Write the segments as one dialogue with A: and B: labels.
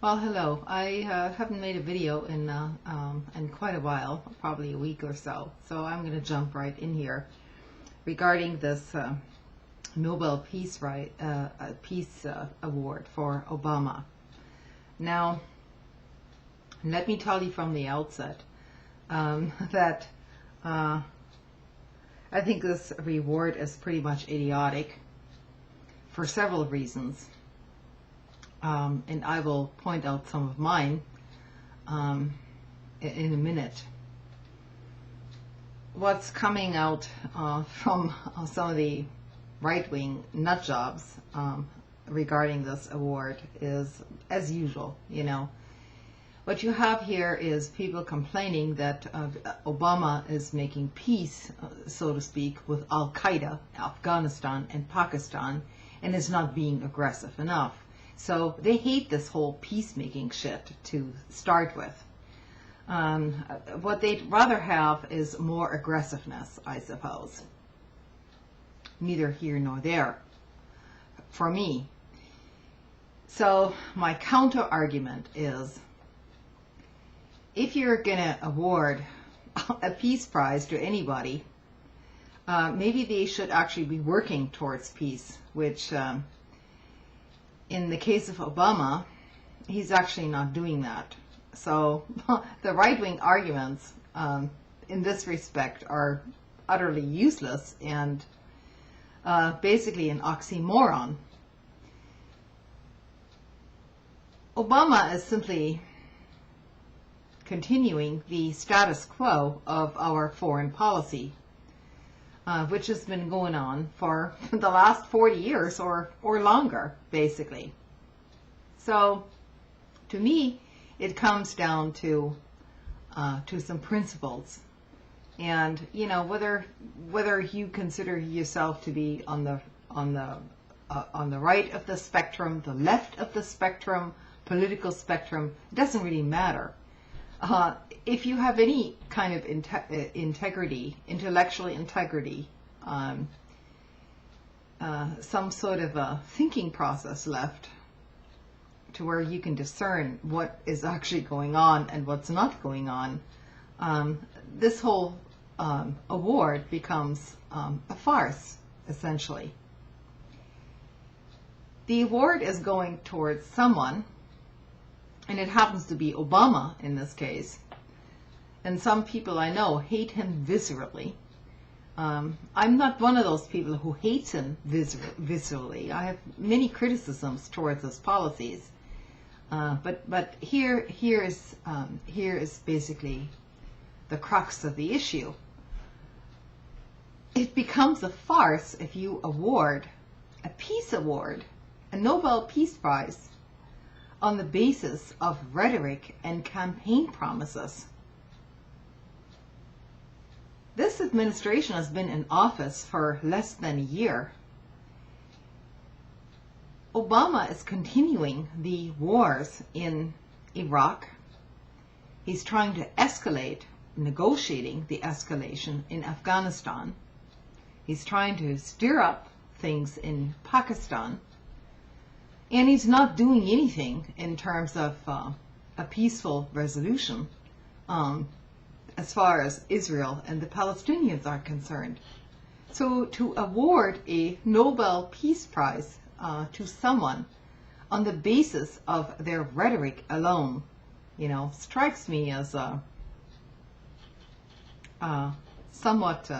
A: Well, hello. I haven't made a video in quite a while, probably a week or so. So I'm going to jump right in here regarding this Nobel Peace Award for Obama. Now, let me tell you from the outset that I think this reward is pretty much idiotic for several reasons. And I will point out some of mine in a minute. What's coming out from some of the right-wing nut jobs regarding this award is, as usual, what you have here is people complaining that Obama is making peace, so to speak, with Al-Qaeda, Afghanistan, and Pakistan, and is not being aggressive enough. So they hate this whole peacemaking shit to start with. What they'd rather have is more aggressiveness, I suppose. Neither here nor there for me. So my counter argument is, if you're going to award a peace prize to anybody, maybe they should actually be working towards peace, which in the case of Obama, he's actually not doing that. So the right-wing arguments in this respect are utterly useless and basically an oxymoron. Obama is simply continuing the status quo of our foreign policy, which has been going on for the last 40 years or longer, basically. So, to me, it comes down to some principles, and whether you consider yourself to be on the right of the spectrum, the left of the spectrum, political spectrum, it doesn't really matter. If you have any kind of integrity, intellectual integrity, some sort of a thinking process left to where you can discern what is actually going on and what's not going on, this whole award becomes a farce, essentially. The award is going towards someone, and it happens to be Obama in this case. And some people I know hate him viscerally. I'm not one of those people who hates him viscerally. I have many criticisms towards his policies. But here is basically the crux of the issue. It becomes a farce if you award a peace award, a Nobel Peace Prize, on the basis of rhetoric and campaign promises. This administration has been in office for less than a year. Obama is continuing the wars in Iraq. He's trying to escalate, negotiating the escalation in Afghanistan. He's trying to stir up things in Pakistan. And he's not doing anything in terms of a peaceful resolution as far as Israel and the Palestinians are concerned. So to award a Nobel Peace Prize to someone on the basis of their rhetoric alone, strikes me as somewhat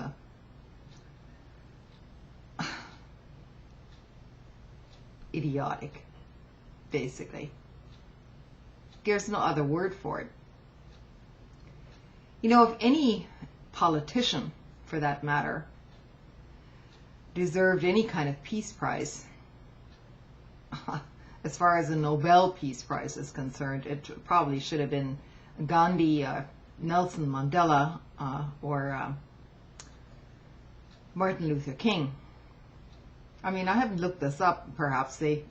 A: idiotic, basically. There's no other word for it. If any politician, for that matter, deserved any kind of peace prize, as far as the Nobel Peace Prize is concerned, it probably should have been Gandhi, Nelson Mandela, or Martin Luther King. I mean, I haven't looked this up. Perhaps they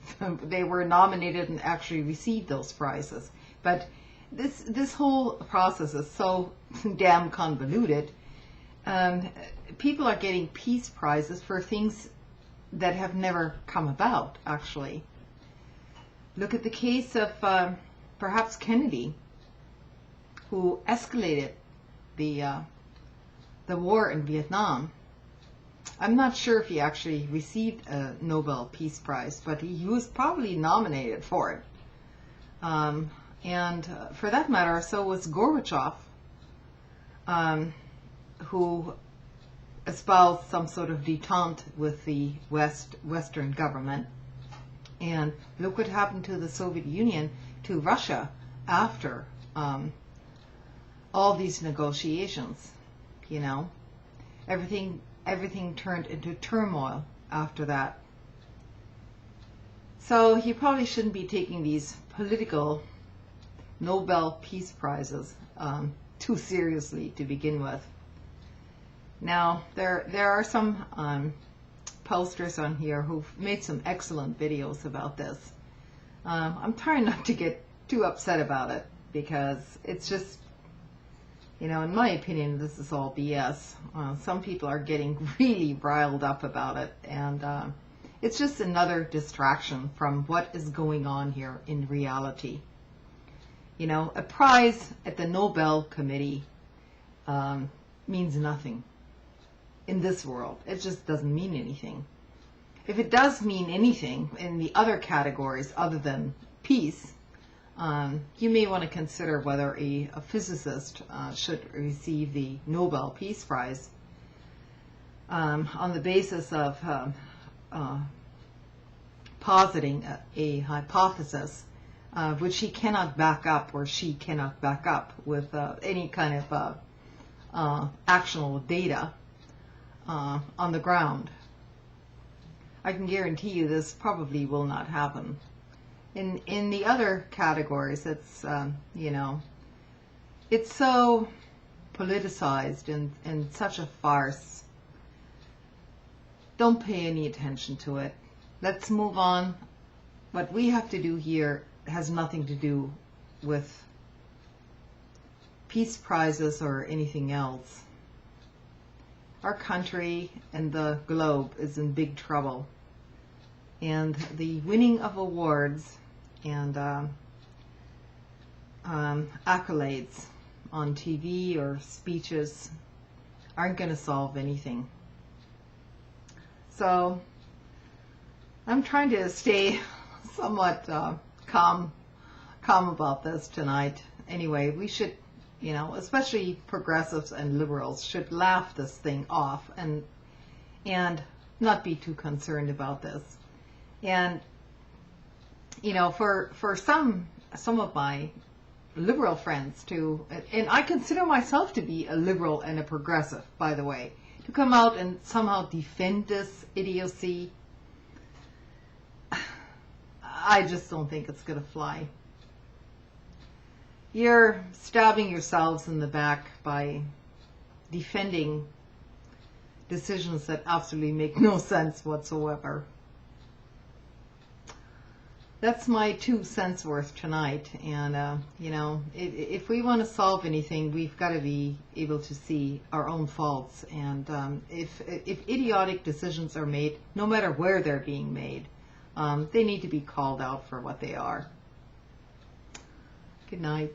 A: were nominated and actually received those prizes. But this whole process is so damn convoluted. People are getting peace prizes for things that have never come about, actually. Look at the case of perhaps Kennedy, who escalated the war in Vietnam. I'm not sure if he actually received a Nobel Peace Prize, but he was probably nominated for it. And for that matter, so was Gorbachev, who espoused some sort of detente with the Western government. And look what happened to the Soviet Union, to Russia, after all these negotiations. You know, everything turned into turmoil after that. So you probably shouldn't be taking these political Nobel Peace Prizes too seriously to begin with. Now, there are some posters on here who've made some excellent videos about this. I'm trying not to get too upset about it, because it's just, you know, in my opinion, this is all BS. Some people are getting really riled up about it, and it's just another distraction from what is going on here in reality. You know, a prize at the Nobel Committee means nothing in this world. It just doesn't mean anything. If it does mean anything in the other categories other than peace, you may want to consider whether a physicist should receive the Nobel Peace Prize on the basis of positing a hypothesis which he cannot back up, or she cannot back up with any kind of actionable data on the ground. I can guarantee you this probably will not happen. In the other categories, it's you know, it's so politicized and such a farce. Don't pay any attention to it. Let's move on. What we have to do here has nothing to do with peace prizes or anything else. Our country and the globe is in big trouble, and the winning of awards and accolades on TV or speeches aren't going to solve anything. So I'm trying to stay somewhat calm about this tonight. Anyway, we should, you know, especially progressives and liberals, should laugh this thing off and not be too concerned about this. And you know, for some of my liberal friends too, and I consider myself to be a liberal and a progressive, by the way, to come out and somehow defend this idiocy, I just don't think it's going to fly. You're stabbing yourselves in the back by defending decisions that absolutely make no sense whatsoever. That's my 2 cents worth tonight. And, you know, if we want to solve anything, we've got to be able to see our own faults. And if idiotic decisions are made, no matter where they're being made, they need to be called out for what they are. Good night.